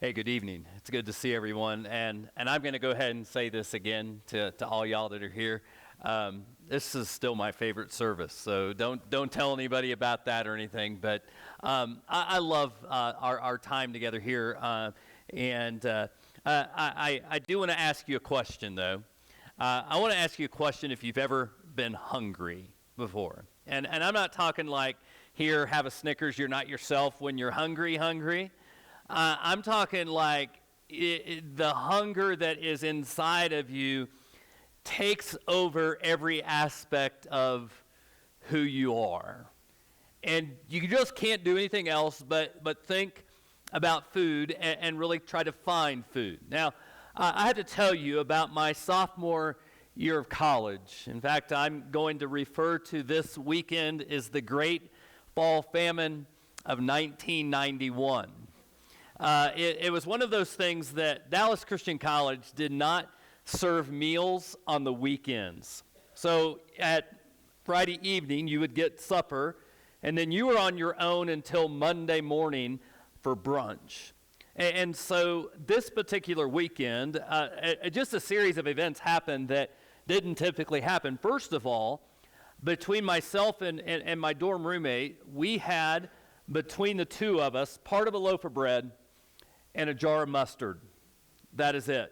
Hey, good evening. It's good to see everyone, and I'm going to go ahead and say this again to all y'all that are here. This is still my favorite service, so don't tell anybody about that or anything. But I love our time together here, and I do want to ask you a question, though. I want to ask you a question if you've ever been hungry before, and I'm not talking like here, have a Snickers, you're not yourself when you're hungry. I'm talking like the hunger that is inside of you takes over every aspect of who you are. And you just can't do anything else but think about food and really try to find food. Now, I have to tell you about my sophomore year of college. In fact, I'm going to refer to this weekend as the Great Fall Famine of 1991. It was one of those things that Dallas Christian College did not serve meals on the weekends. So at Friday evening, you would get supper, and then you were on your own until Monday morning for brunch. And so this particular weekend, just a series of events happened that didn't typically happen. First of all, between myself and my dorm roommate, we had, between the two of us, part of a loaf of bread and a jar of mustard. That is it.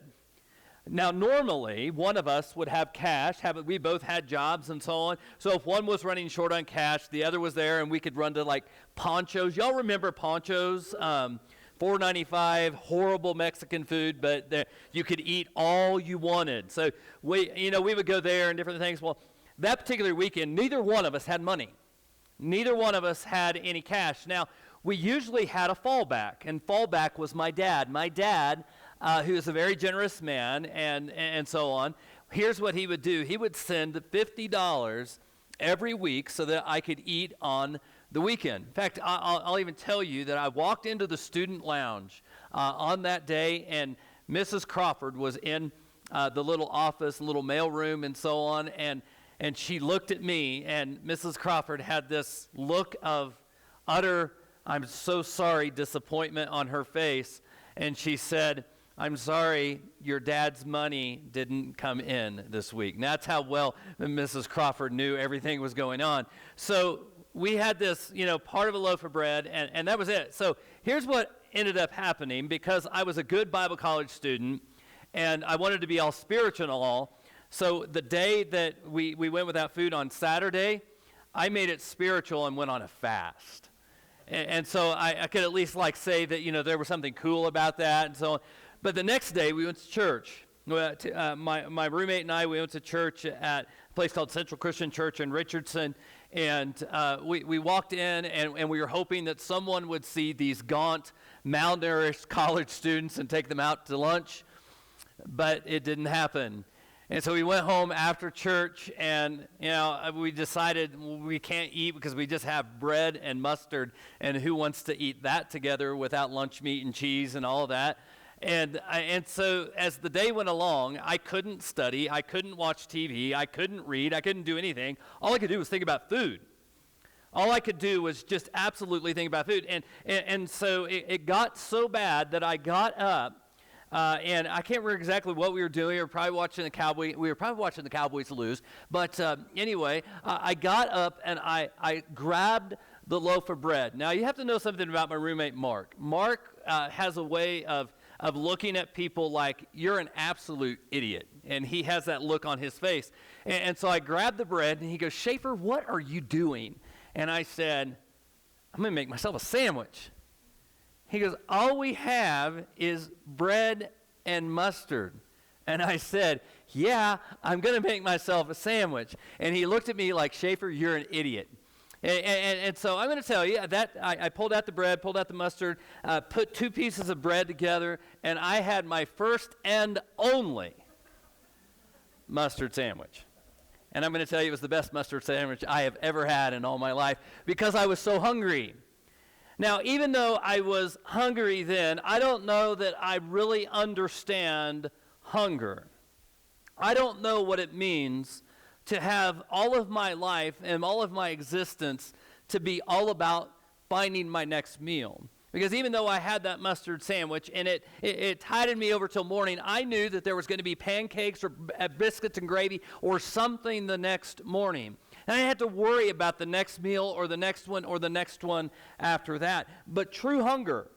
Now, normally, one of us would have cash. We both had jobs and so on. So if one was running short on cash, the other was there, and we could run to, like, Ponchos. Y'all remember Ponchos? $4.95, horrible Mexican food, but you could eat all you wanted. So we would go there and different things. Well, that particular weekend, neither one of us had money. Neither one of us had any cash. Now, we usually had a fallback, and fallback was my dad. My dad, who is a very generous man and so on, here's what he would do. He would send $50 every week so that I could eat on the weekend. In fact, I'll even tell you that I walked into the student lounge on that day, and Mrs. Crawford was in the little office, little mail room and so on, and she looked at me, and Mrs. Crawford had this look of utter, I'm so sorry, disappointment on her face, and she said, "I'm sorry, your dad's money didn't come in this week." And that's how well Mrs. Crawford knew everything was going on. So we had this, part of a loaf of bread, and that was it. So here's what ended up happening, because I was a good Bible college student, and I wanted to be all spiritual and all. So the day that we went without food on Saturday, I made it spiritual and went on a fast. And so I could at least say that, there was something cool about that and so on. But the next day we went to church. My roommate and I, we went to church at a place called Central Christian Church in Richardson. And we walked in and we were hoping that someone would see these gaunt, malnourished college students and take them out to lunch. But it didn't happen. And so we went home after church, and we decided we can't eat because we just have bread and mustard, and who wants to eat that together without lunch meat and cheese and all that? And so as the day went along, I couldn't study, I couldn't watch TV, I couldn't read, I couldn't do anything. All I could do was think about food. All I could do was just absolutely think about food. And so it got so bad that I got up. And I can't remember exactly what we were doing. We were probably watching the Cowboys lose. But anyway, I got up and I grabbed the loaf of bread. Now, you have to know something about my roommate, Mark. Mark has a way of looking at people like, you're an absolute idiot. And he has that look on his face. And so I grabbed the bread, and he goes, "Shaffer, what are you doing?" And I said, "I'm going to make myself a sandwich." He goes, "All we have is bread and mustard." And I said, "Yeah, I'm going to make myself a sandwich." And he looked at me like, "Shaffer, you're an idiot." And so I'm going to tell you that I pulled out the bread, pulled out the mustard, put two pieces of bread together, and I had my first and only mustard sandwich. And I'm going to tell you it was the best mustard sandwich I have ever had in all my life because I was so hungry. Now, even though I was hungry then, I don't know that I really understand hunger. I don't know what it means to have all of my life and all of my existence to be all about finding my next meal. Because even though I had that mustard sandwich and it tided me over till morning, I knew that there was going to be pancakes or biscuits and gravy or something the next morning. And I had to worry about the next meal or the next one or the next one after that. But true hunger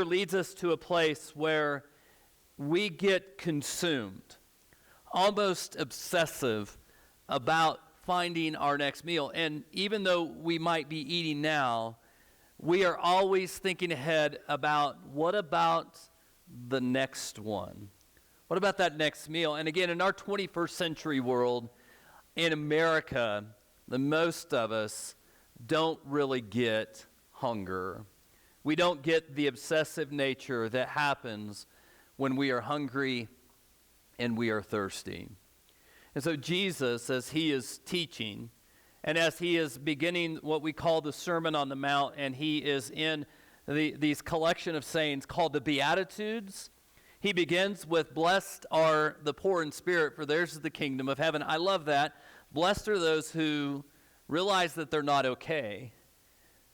leads us to a place where we get consumed, almost obsessive about finding our next meal. And even though we might be eating now, we are always thinking ahead about what about the next one? What about that next meal? And again, in our 21st century world, in America, the most of us don't really get hunger. We don't get the obsessive nature that happens when we are hungry and we are thirsty. And so Jesus, as he is teaching, and as he is beginning what we call the Sermon on the Mount, and he is in these collection of sayings called the Beatitudes, he begins with, blessed are the poor in spirit, for theirs is the kingdom of heaven. I love that. Blessed are those who realize that they're not okay.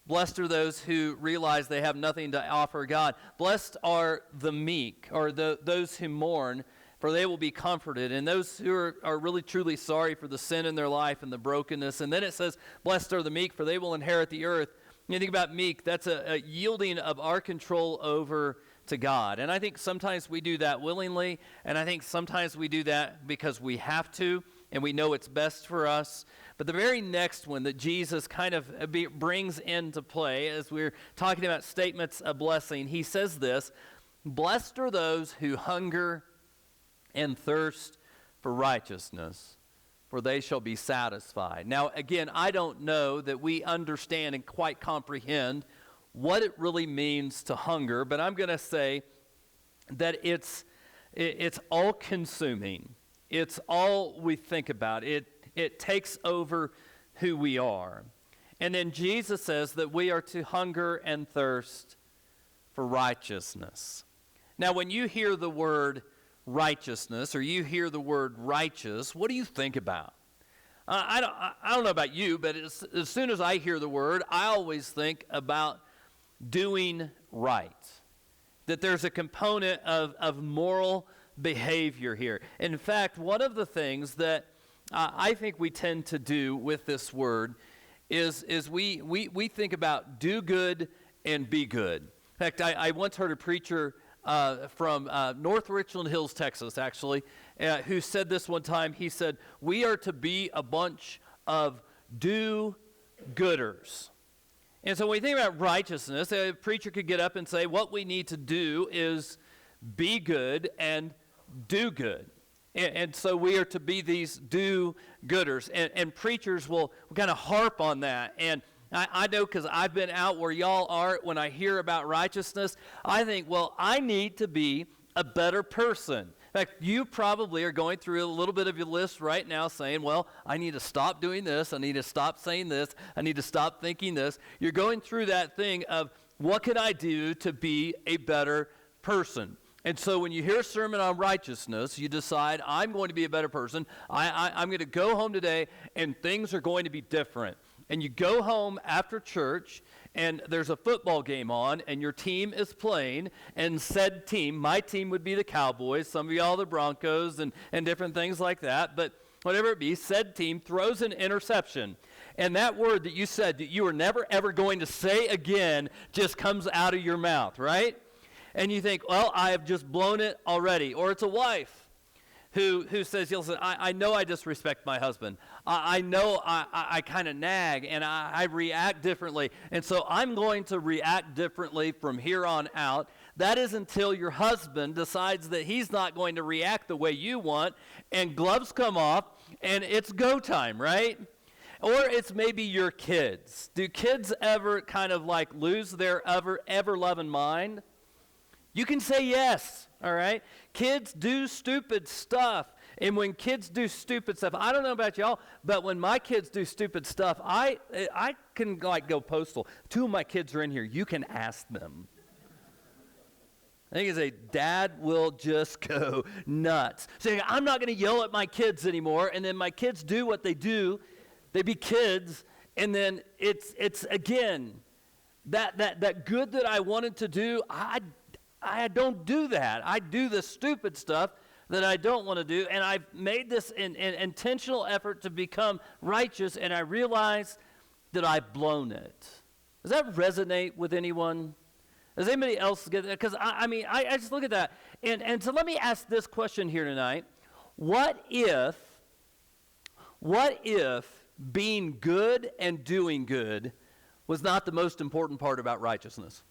Blessed are those who realize they have nothing to offer God. Blessed are the meek, or those who mourn, for they will be comforted. And those who are really truly sorry for the sin in their life and the brokenness. And then it says, blessed are the meek, for they will inherit the earth. When you think about meek, that's a yielding of our control over to God. And I think sometimes we do that willingly, and I think sometimes we do that because we have to, and we know it's best for us. But the very next one that Jesus kind of brings into play, as we're talking about statements of blessing, he says this, blessed are those who hunger and thirst for righteousness, for they shall be satisfied. Now, again, I don't know that we understand and quite comprehend what it really means to hunger, but I'm going to say that it's all-consuming. It's all we think about. It takes over who we are. And then Jesus says that we are to hunger and thirst for righteousness. Now, when you hear the word righteousness, or you hear the word righteous, what do you think about? I don't know about you, but as soon as I hear the word, I always think about doing right. That there's a component of moral behavior here. In fact, one of the things that I think we tend to do with this word is we think about do good and be good. In fact, I once heard a preacher from North Richland Hills, Texas, actually, who said this one time. He said, we are to be a bunch of do-gooders. And so when we think about righteousness, a preacher could get up and say, what we need to do is be good and do good. And so we are to be these do-gooders. And preachers will kind of harp on that. And I know, because I've been out where y'all are, when I hear about righteousness, I think, well, I need to be a better person. In fact, you probably are going through a little bit of your list right now saying, well, I need to stop doing this, I need to stop saying this, I need to stop thinking this. You're going through that thing of, what can I do to be a better person? And so when you hear a sermon on righteousness, you decide, I'm going to be a better person. I'm going to go home today, and things are going to be different. And you go home after church, and there's a football game on, and your team is playing, and said team, my team would be the Cowboys, some of y'all the Broncos, and different things like that, but whatever it be, said team throws an interception. And that word that you said that you were never, ever going to say again just comes out of your mouth, right? And you think, well, I have just blown it already. Or it's a wife who says, listen, I know I disrespect my husband. I know I kind of nag, and I react differently. And so I'm going to react differently from here on out. That is until your husband decides that he's not going to react the way you want, and gloves come off, and it's go time, right? Or it's maybe your kids. Do kids ever kind of like lose their ever-loving mind? You can say yes, all right? Kids do stupid stuff. And when kids do stupid stuff, I don't know about y'all, but when my kids do stupid stuff, I can like go postal. 2 of my kids are in here. You can ask them. I think it's a dad will just go nuts. Saying, I'm not going to yell at my kids anymore. And then my kids do what they do. They be kids. And then it's again, that good that I wanted to do, I don't do that. I do the stupid stuff that I don't want to do, and I've made this an intentional effort to become righteous, and I realize that I've blown it. Does that resonate with anyone? Does anybody else get that? Because I just look at that. And so let me ask this question here tonight. What if being good and doing good was not the most important part about righteousness?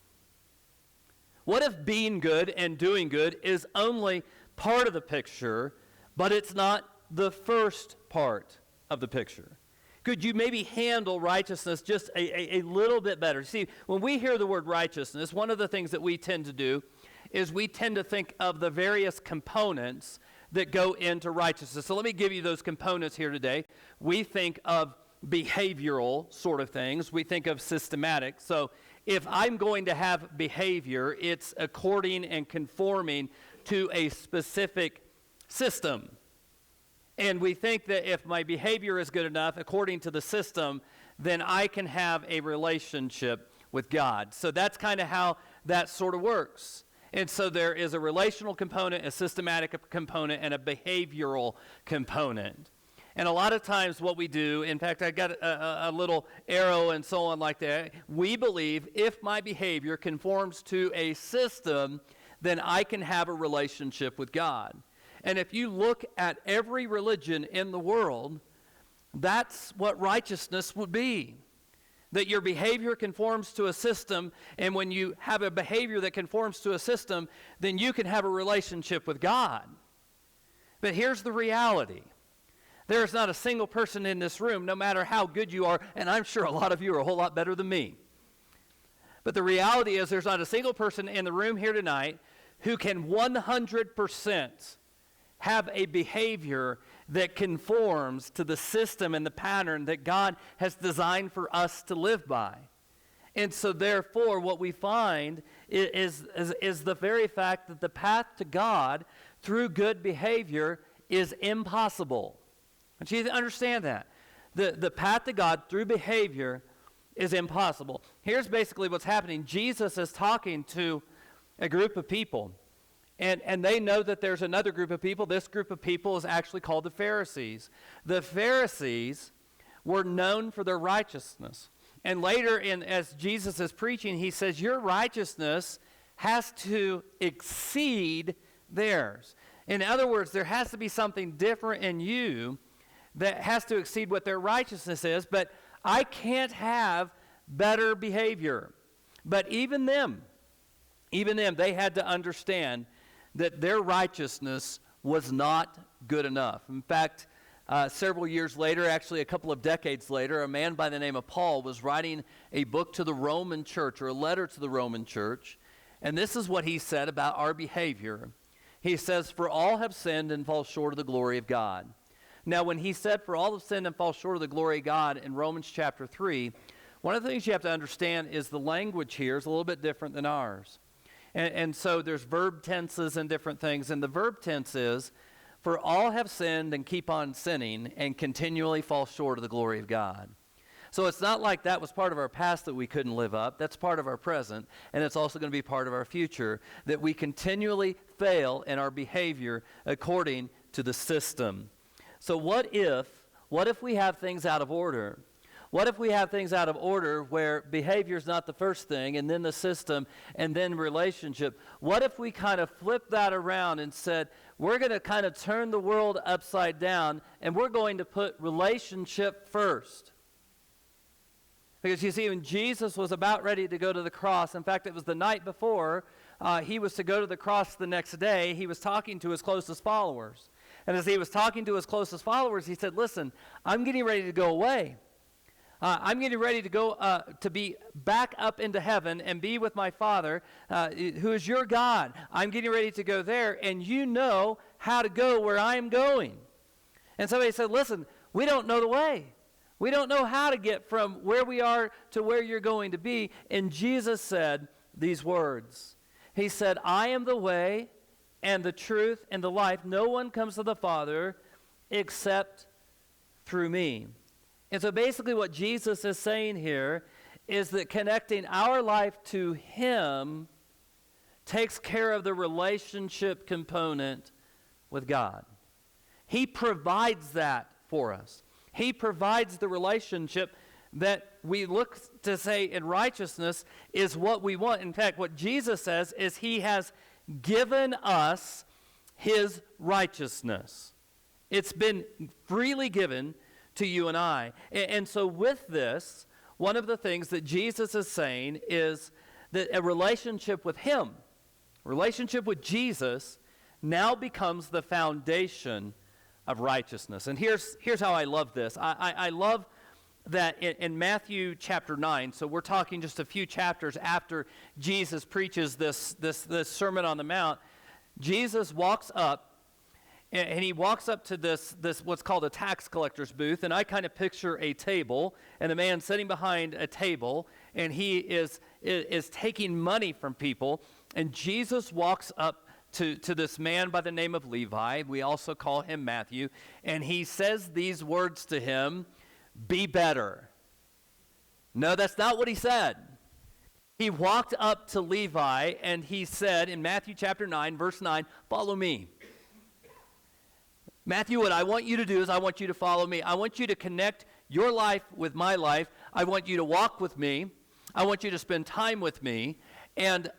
What if being good and doing good is only part of the picture, but it's not the first part of the picture? Could you maybe handle righteousness just a little bit better? See, when we hear the word righteousness, one of the things that we tend to do is we tend to think of the various components that go into righteousness. So let me give you those components here today. We think of behavioral sort of things. We think of systematic. So if I'm going to have behavior, it's according and conforming to a specific system. And we think that if my behavior is good enough according to the system, then I can have a relationship with God. So that's kind of how that sort of works. And so there is a relational component, a systematic component, and a behavioral component. And a lot of times what we do, in fact, I got a little arrow and so on like that. We believe if my behavior conforms to a system, then I can have a relationship with God. And if you look at every religion in the world, that's what righteousness would be. That your behavior conforms to a system, and when you have a behavior that conforms to a system, then you can have a relationship with God. But here's the reality. There is not a single person in this room, no matter how good you are, and I'm sure a lot of you are a whole lot better than me. But the reality is there's not a single person in the room here tonight who can 100% have a behavior that conforms to the system and the pattern that God has designed for us to live by. And so therefore what we find is the very fact that the path to God through good behavior is impossible. I want you to understand that. The path to God through behavior is impossible. Here's basically what's happening. Jesus is talking to a group of people. And they know that there's another group of people. This group of people is actually called the Pharisees. The Pharisees were known for their righteousness. And later, as Jesus is preaching, he says, your righteousness has to exceed theirs. In other words, there has to be something different in you that has to exceed what their righteousness is. But I can't have better behavior. But even them, they had to understand that their righteousness was not good enough. In fact, several years later, actually a couple of decades later, a man by the name of Paul was writing a book to the Roman church, or a letter to the Roman church, and this is what he said about our behavior. He says, for all have sinned and fall short of the glory of God. Now, when he said, for all have sinned and fall short of the glory of God in Romans chapter 3, one of the things you have to understand is the language here is a little bit different than ours. And so there's verb tenses and different things. And the verb tense is, for all have sinned and keep on sinning and continually fall short of the glory of God. So it's not like that was part of our past that we couldn't live up. That's part of our present. And it's also going to be part of our future, that we continually fail in our behavior according to the system. So what if we have things out of order? What if we have things out of order where behavior is not the first thing, and then the system, and then relationship? What if we kind of flip that around and said, we're going to kind of turn the world upside down, and we're going to put relationship first? Because you see, when Jesus was about ready to go to the cross, in fact, it was the night before he was to go to the cross the next day, he was talking to his closest followers. And as he was talking to his closest followers, he said, listen, I'm getting ready to go away. I'm getting ready to go to be back up into heaven and be with my Father, who is your God. I'm getting ready to go there, and you know how to go where I am going. And somebody said, listen, we don't know the way. We don't know how to get from where we are to where you're going to be. And Jesus said these words. He said, I am the way and the truth and the life. No one comes to the Father except through me. And so basically what Jesus is saying here is that connecting our life to Him takes care of the relationship component with God. He provides that for us. He provides the relationship that we look to say in righteousness is what we want. In fact, what Jesus says is He has given us His righteousness. It's been freely given to you and I. And so with this, one of the things that Jesus is saying is that a relationship with Him, relationship with Jesus, now becomes the foundation of righteousness. And here's how I love this. I love that in Matthew chapter 9, so we're talking just a few chapters after Jesus preaches this Sermon on the Mount, Jesus walks up, and He walks up to this what's called a tax collector's booth, and I kind of picture a table, and a man sitting behind a table, and he is taking money from people, and Jesus walks up to this man by the name of Levi. We also call him Matthew, and He says these words to him, "Be better." No, that's not what He said. He walked up to Levi, and He said in Matthew chapter 9, verse 9, "Follow me." Matthew, what I want you to do is I want you to follow me. I want you to connect your life with my life. I want you to walk with me. I want you to spend time with me. And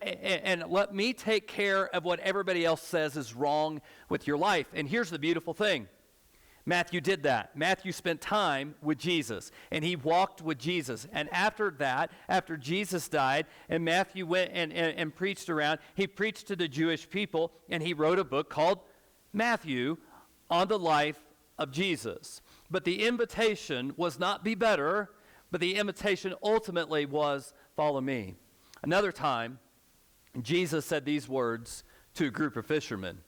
let me take care of what everybody else says is wrong with your life. And here's the beautiful thing. Matthew did that. Matthew spent time with Jesus, and he walked with Jesus. And after that, after Jesus died, and Matthew went and preached around, he preached to the Jewish people, and he wrote a book called Matthew on the life of Jesus. But the invitation was not be better, but the invitation ultimately was follow me. Another time, Jesus said these words to a group of fishermen.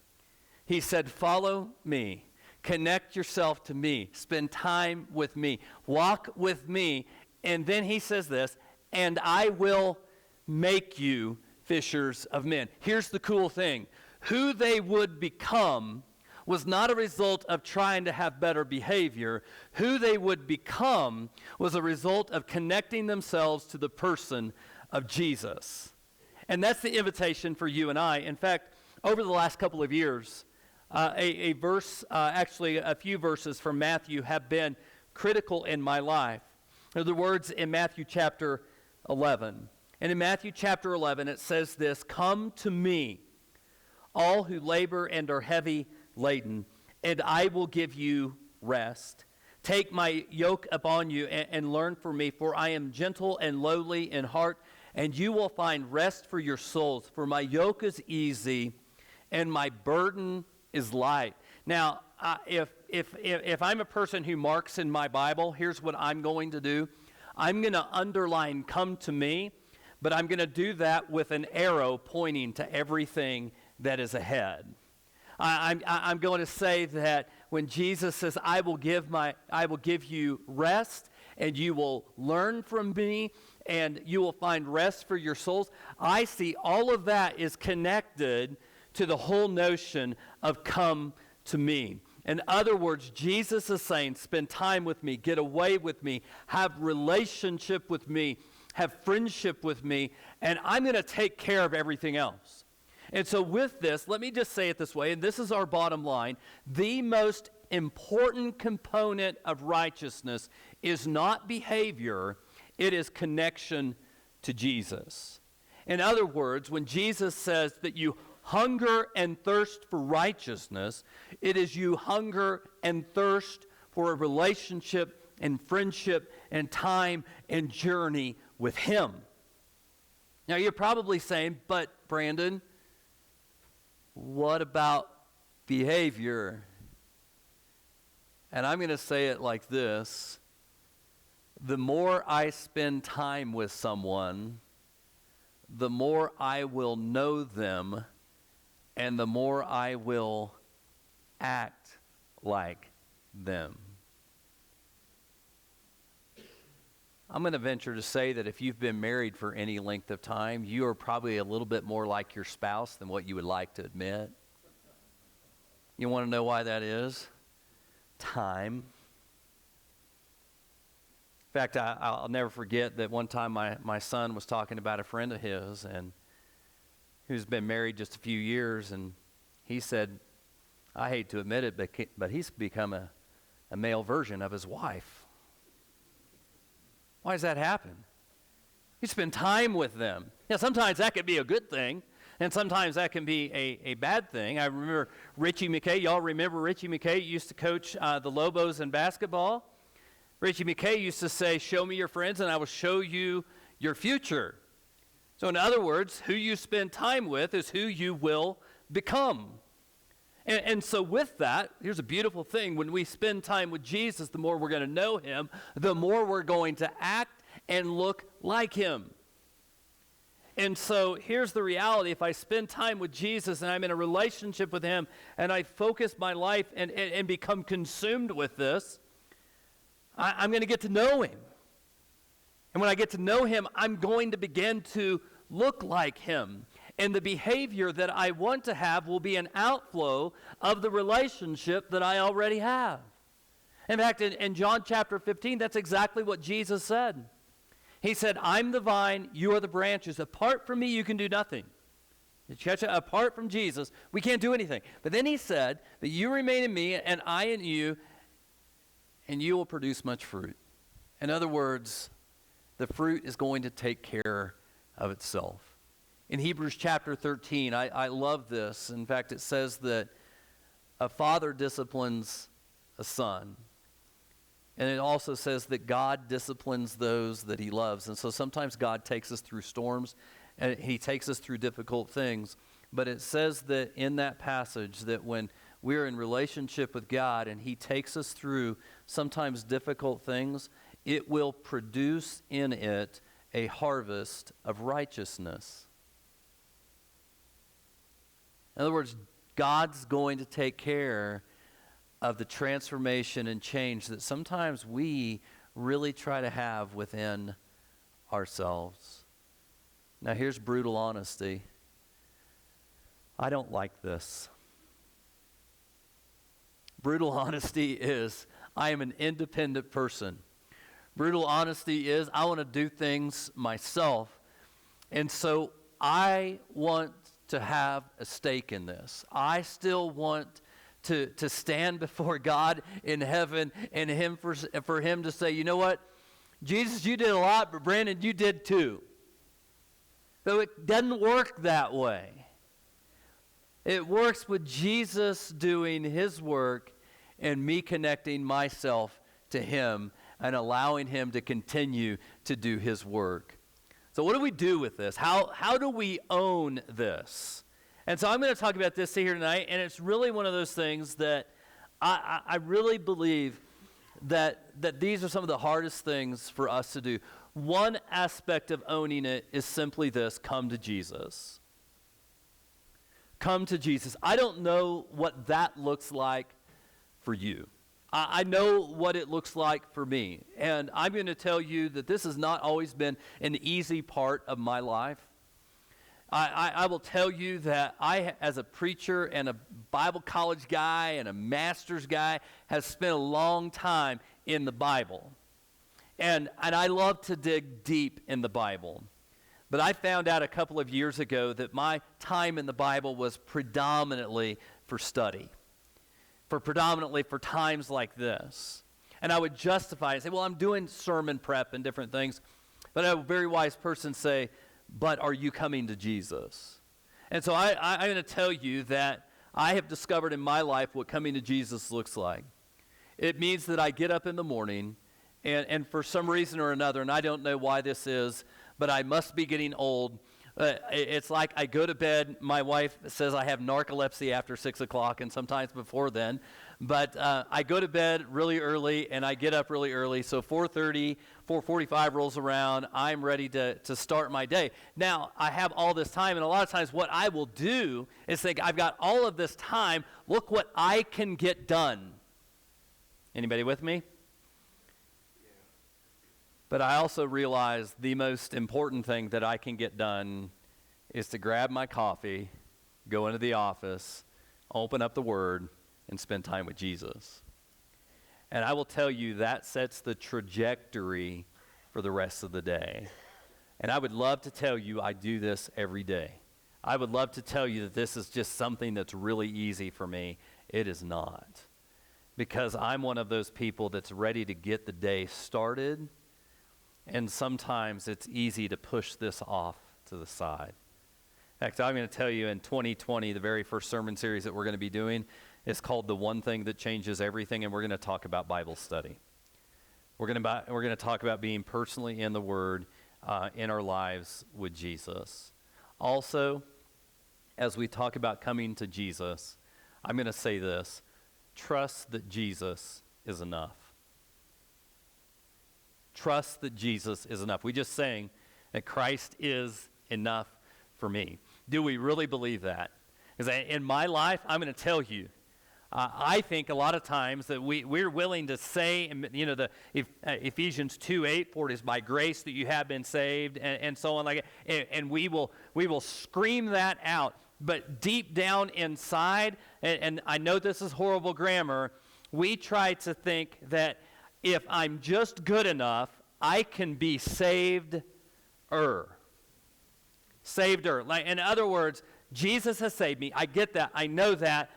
He said, "Follow me. Connect yourself to me. Spend time with me. Walk with me." And then He says this, "And I will make you fishers of men." Here's the cool thing. Who they would become was not a result of trying to have better behavior. Who they would become was a result of connecting themselves to the person of Jesus. And that's the invitation for you and I. In fact, over the last couple of years, a few verses from Matthew have been critical in my life. They're the words in Matthew chapter 11. And in Matthew chapter 11, it says this, "Come to me, all who labor and are heavy laden, and I will give you rest. Take my yoke upon you and learn from me, for I am gentle and lowly in heart, and you will find rest for your souls. For my yoke is easy, and my burden is light." Now, if I'm a person who marks in my Bible, here's what I'm going to do. I'm going to underline "come to me," but I'm going to do that with an arrow pointing to everything that is ahead. I'm going to say that when Jesus says, I will give you rest, and you will learn from me, and you will find rest for your souls, I see all of that is connected to the whole notion of come to me. In other words, Jesus is saying, spend time with me, get away with me, have relationship with me, have friendship with me, and I'm going to take care of everything else. And so with this, let me just say it this way, and this is our bottom line. The most important component of righteousness is not behavior, it is connection to Jesus. In other words, when Jesus says that you hunger and thirst for righteousness, it is you hunger and thirst for a relationship and friendship and time and journey with Him. Now you're probably saying, but Brandon, what about behavior? And I'm going to say it like this. The more I spend time with someone, the more I will know them, and the more I will act like them. I'm going to venture to say that if you've been married for any length of time, you are probably a little bit more like your spouse than what you would like to admit. You want to know why that is? Time. In fact, I'll never forget that one time my son was talking about a friend of his and who's been married just a few years, and he said, I hate to admit it, but he's become a male version of his wife. Why does that happen? You spend time with them. Now, sometimes that could be a good thing, and sometimes that can be a bad thing. I remember Richie McKay. Y'all remember Richie McKay used to coach the Lobos in basketball? Richie McKay used to say, show me your friends and I will show you your future. So in other words, who you spend time with is who you will become. And so with that, here's a beautiful thing. When we spend time with Jesus, the more we're going to know him, the more we're going to act and look like him. And so here's the reality. If I spend time with Jesus and I'm in a relationship with him and I focus my life and become consumed with this, I'm going to get to know him. And when I get to know him, I'm going to begin to look like him. And the behavior that I want to have will be an outflow of the relationship that I already have. In fact, in John chapter 15, that's exactly what Jesus said. He said, I'm the vine, you are the branches. Apart from me, you can do nothing. Apart from Jesus, we can't do anything. But then he said, that you remain in me and I in you, and you will produce much fruit. In other words, the fruit is going to take care of itself. In Hebrews chapter 13, I love this. In fact, it says that a father disciplines a son. And it also says that God disciplines those that he loves. And so sometimes God takes us through storms and he takes us through difficult things. But it says that in that passage that when we're in relationship with God and he takes us through sometimes difficult things, it will produce in it a harvest of righteousness. In other words, God's going to take care of the transformation and change that sometimes we really try to have within ourselves. Now, here's brutal honesty. I don't like this. Brutal honesty is I am an independent person. Brutal honesty is I want to do things myself. And so I want to have a stake in this. I still want to stand before God in heaven and for him to say, you know what? Jesus, you did a lot, but Brandon, you did too. So it doesn't work that way. It works with Jesus doing his work and me connecting myself to him and allowing him to continue to do his work. So what do we do with this? How do we own this? And so I'm going to talk about this here tonight, and it's really one of those things that I really believe that these are some of the hardest things for us to do. One aspect of owning it is simply this: come to Jesus. Come to Jesus. I don't know what that looks like for you. I know what it looks like for me. And I'm going to tell you that this has not always been an easy part of my life. I will tell you that I, as a preacher and a Bible college guy and a master's guy, have spent a long time in the Bible. And I love to dig deep in the Bible. But I found out a couple of years ago that my time in the Bible was predominantly for study. Predominantly for times like this. And I would justify it and say, well, I'm doing sermon prep and different things. But I have a very wise person say, but are you coming to Jesus? And so I'm going to tell you that I have discovered in my life what coming to Jesus looks like. It means that I get up in the morning and for some reason or another, and I don't know why this is, but I must be getting old. It's like I go to bed. My wife says I have narcolepsy after 6 o'clock and sometimes before then. But I go to bed really early and I get up really early. So 4:30, 4:45 rolls around. I'm ready to start my day. Now, I have all this time, and a lot of times what I will do is think, I've got all of this time. Look what I can get done. Anybody with me? But I also realize the most important thing that I can get done is to grab my coffee, go into the office, open up the Word, and spend time with Jesus. And I will tell you that sets the trajectory for the rest of the day. And I would love to tell you I do this every day. I would love to tell you that this is just something that's really easy for me. It is not. Because I'm one of those people that's ready to get the day started, and sometimes it's easy to push this off to the side. In fact, I'm going to tell you in 2020, the very first sermon series that we're going to be doing is called The One Thing That Changes Everything, and we're going to talk about Bible study. We're going to talk about being personally in the Word in our lives with Jesus. Also, as we talk about coming to Jesus, I'm going to say this: trust that Jesus is enough. Trust that Jesus is enough. We just sang that Christ is enough for me. Do we really believe that? Because in my life, I'm going to tell you, I think a lot of times that we're willing to say, Ephesians 2:8, for it is by grace that you have been saved, and so on like that. And we will scream that out. But deep down inside, and I know this is horrible grammar, we try to think that if I'm just good enough, I can be saved-er. Saved-er. Like, in other words, Jesus has saved me. I get that. I know that.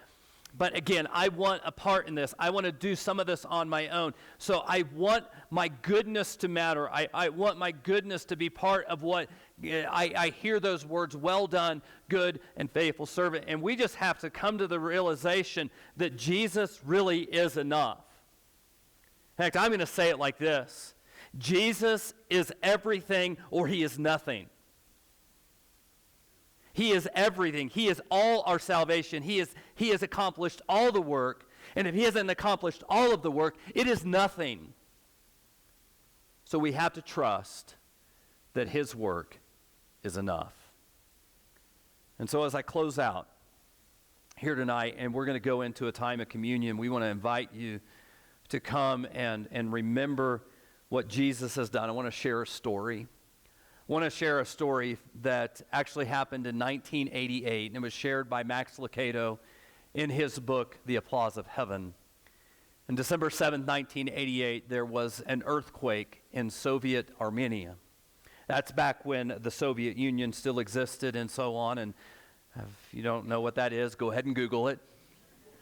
But again, I want a part in this. I want to do some of this on my own. So I want my goodness to matter. I want my goodness to be part of what I hear those words, well done, good and faithful servant. And we just have to come to the realization that Jesus really is enough. In fact, I'm going to say it like this: Jesus is everything or he is nothing. He is everything. He is all our salvation. He has accomplished all the work. And if he hasn't accomplished all of the work, it is nothing. So we have to trust that his work is enough. And so as I close out here tonight, and we're going to go into a time of communion, we want to invite you to come and remember what Jesus has done. I want to share a story. I want to share a story that actually happened in 1988, and it was shared by Max Lucado in his book, The Applause of Heaven. On December 7, 1988, there was an earthquake in Soviet Armenia. That's back when the Soviet Union still existed and so on, and if you don't know what that is, go ahead and Google it.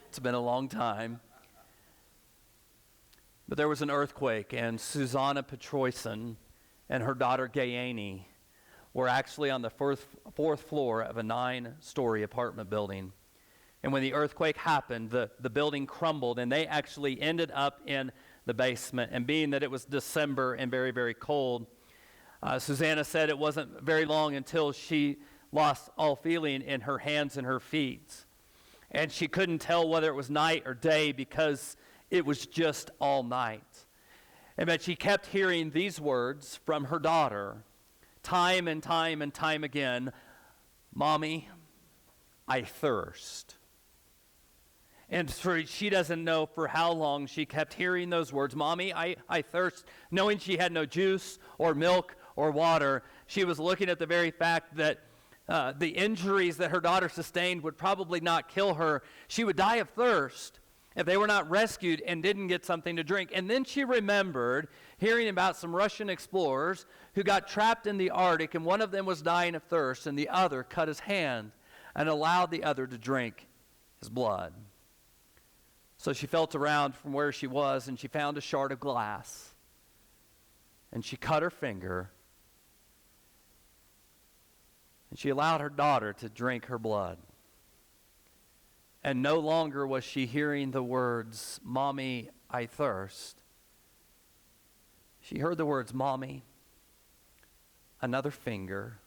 It's been a long time. But there was an earthquake, and Susanna Petroisin and her daughter Gayani were actually on the fourth floor of a 9-story apartment building. And when the earthquake happened, the building crumbled, and they actually ended up in the basement. And being that it was December and very, very cold, Susanna said it wasn't very long until she lost all feeling in her hands and her feet. And she couldn't tell whether it was night or day because it was just all night. And but she kept hearing these words from her daughter time and time and time again: "Mommy, I thirst." And she doesn't know for how long she kept hearing those words, "Mommy, I thirst," knowing she had no juice or milk or water. She was looking at the very fact that the injuries that her daughter sustained would probably not kill her. She would die of thirst if they were not rescued and didn't get something to drink. And then she remembered hearing about some Russian explorers who got trapped in the Arctic, and one of them was dying of thirst, and the other cut his hand and allowed the other to drink his blood. So she felt around from where she was, and she found a shard of glass. And she cut her finger, and she allowed her daughter to drink her blood. And no longer was she hearing the words, "Mommy, I thirst." She heard the words, "Mommy, another finger."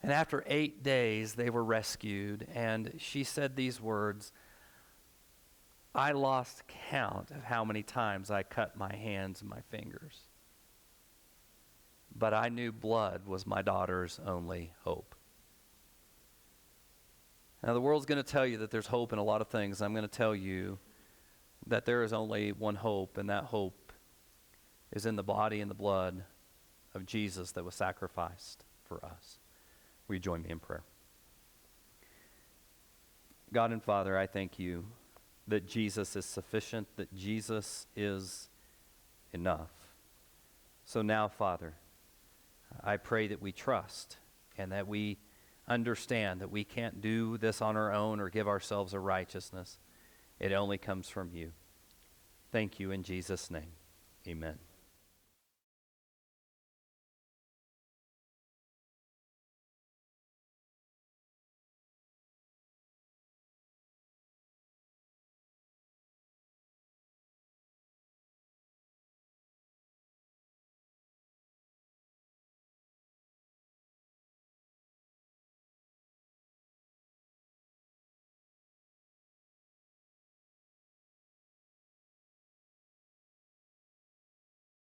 And after 8 days, they were rescued. And she said these words, "I lost count of how many times I cut my hands and my fingers. But I knew blood was my daughter's only hope." Now, the world's going to tell you that there's hope in a lot of things. I'm going to tell you that there is only one hope, and that hope is in the body and the blood of Jesus that was sacrificed for us. Will you join me in prayer? God and Father, I thank you that Jesus is sufficient, that Jesus is enough. So now, Father, I pray that we trust and that we understand that we can't do this on our own or give ourselves a righteousness. It only comes from you. Thank you in Jesus' name. Amen.